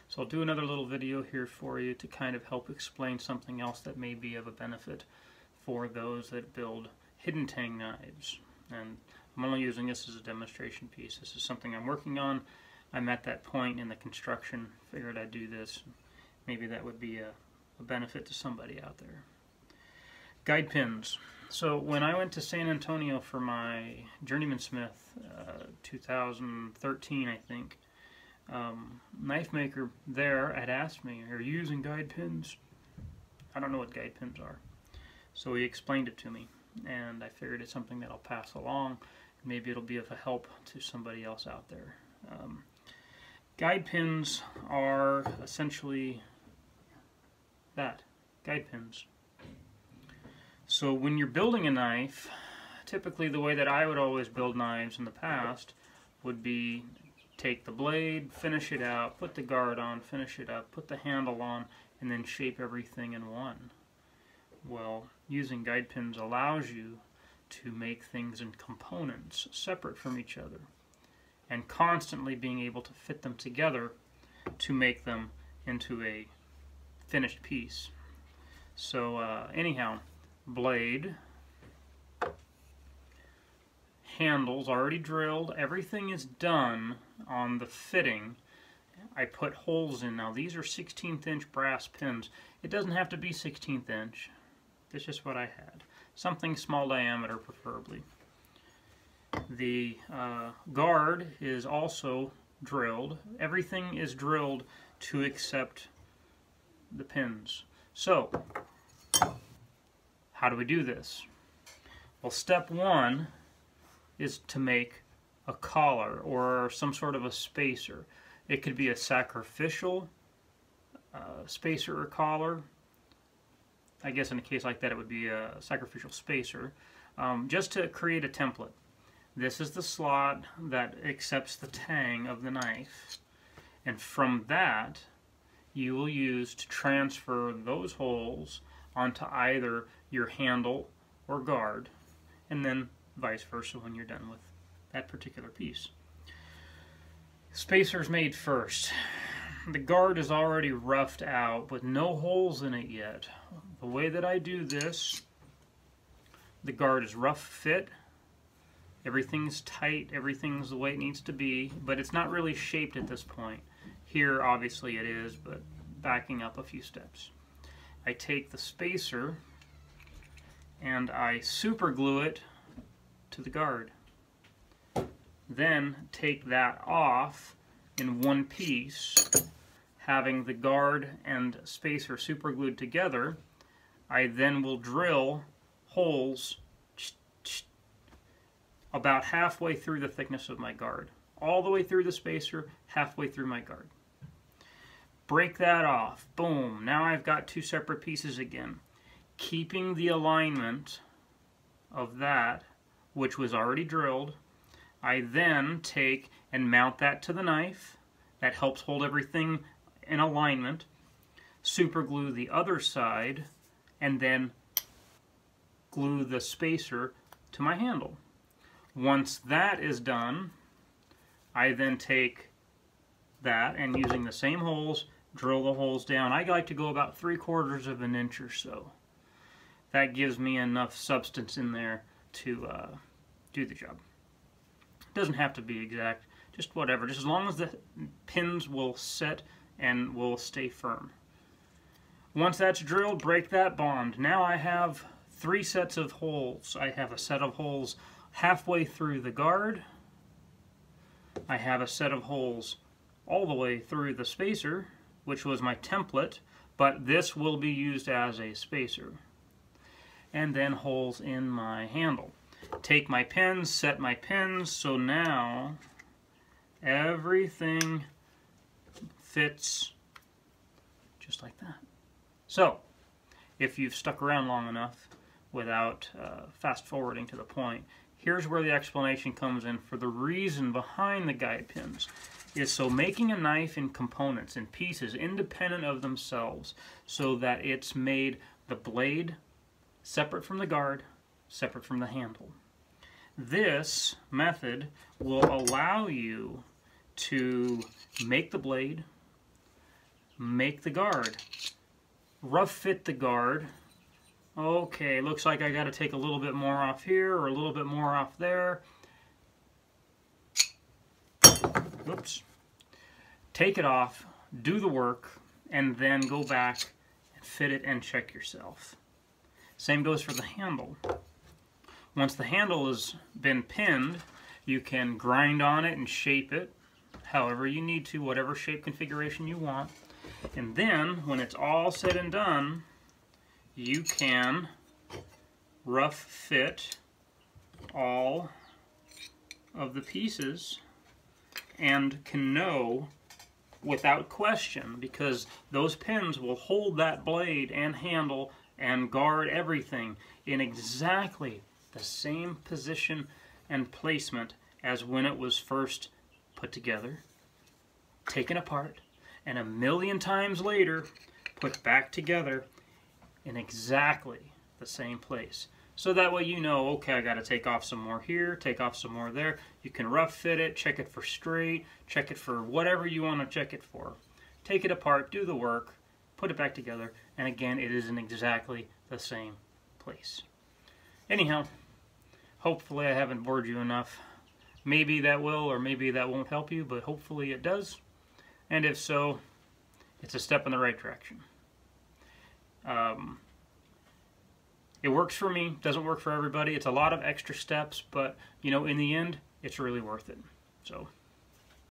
So I'll do another little video here for you to kind of help explain something else that may be of a benefit for those that build hidden tang knives. And I'm only using this as a demonstration piece. This is something I'm working on. I'm at that point in the construction, figured I'd do this. Maybe that would be a benefit to somebody out there. Guide pins. So when I went to San Antonio for my Journeyman Smith 2013, I think, knife maker there had asked me, "Are you using guide pins?" I don't know what guide pins are. So he explained it to me, and I figured it's something that I'll pass along. Maybe it'll be of a help to somebody else out there. Guide pins are essentially that, guide pins. So when you're building a knife, typically the way that I would always build knives in the past would be take the blade, finish it out, put the guard on, finish it up, put the handle on, and then shape everything in one. Well, using guide pins allows you to make things in components separate from each other and constantly being able to fit them together to make them into a finished piece. So anyhow, blade, handles already drilled, everything is done on the fitting. I put holes in. Now these are 16th inch brass pins. It doesn't have to be 16th inch. That's just what I had. Something small diameter preferably. The guard is also drilled. Everything is drilled to accept the pins. So, how do we do this? Well, step one is to make a collar or some sort of a spacer. It could be a sacrificial spacer or collar. I guess in a case like that it would be a sacrificial spacer. Just to create a template. This is the slot that accepts the tang of the knife, and from that you will use to transfer those holes onto either your handle or guard, and then vice versa when you're done with that particular piece. Spacer's made first. The guard is already roughed out with no holes in it yet. The way that I do this, the guard is rough fit, everything's tight, everything's the way it needs to be, but it's not really shaped at this point. Here obviously it is, but backing up a few steps. I take the spacer and I super glue it to the guard. Then take that off in one piece, having the guard and spacer super glued together. I then will drill holes about halfway through the thickness of my guard, all the way through the spacer, halfway through my guard. Break that off. Boom. Now I've got two separate pieces again. Keeping the alignment of that, which was already drilled, I then take and mount that to the knife. That helps hold everything in alignment. Super glue the other side, and then glue the spacer to my handle. Once that is done, I then take that and, using the same holes, drill the holes down. I like to go about 3/4 of an inch or so. That gives me enough substance in there to do the job. It doesn't have to be exact, just whatever, just as long as the pins will set and will stay firm. Once that's drilled, break that bond. Now I have 3 sets of holes. I have a set of holes halfway through the guard. I have a set of holes all the way through the spacer, which was my template, but this will be used as a spacer. And then holes in my handle. Take my pins, set my pins, so now everything fits just like that. So, if you've stuck around long enough without fast forwarding to the point, here's where the explanation comes in for the reason behind the guide pins. Is so making a knife in components, in pieces, independent of themselves, so that it's made the blade separate from the guard, separate from the handle. This method will allow you to make the blade, make the guard. Rough fit the guard. Okay, looks like I got to take a little bit more off here or a little bit more off there. Whoops. Take it off, do the work, and then go back and fit it and check yourself. Same goes for the handle. Once the handle has been pinned, you can grind on it and shape it however you need to, whatever shape configuration you want. And then, when it's all said and done, you can rough fit all of the pieces and can know without question, because those pins will hold that blade and handle and guard everything in exactly the same position and placement as when it was first put together, taken apart, and a million times later put back together in exactly the same place. So that way you know, okay, I got to take off some more here, take off some more there. You can rough fit it, check it for straight, check it for whatever you want to check it for. Take it apart, do the work, put it back together, and again, it is in exactly the same place. Anyhow, hopefully I haven't bored you enough. Maybe that will, or maybe that won't help you, but hopefully it does. And if so, it's a step in the right direction. It works for me, doesn't work for everybody. It's a lot of extra steps, but you know, in the end, it's really worth it. So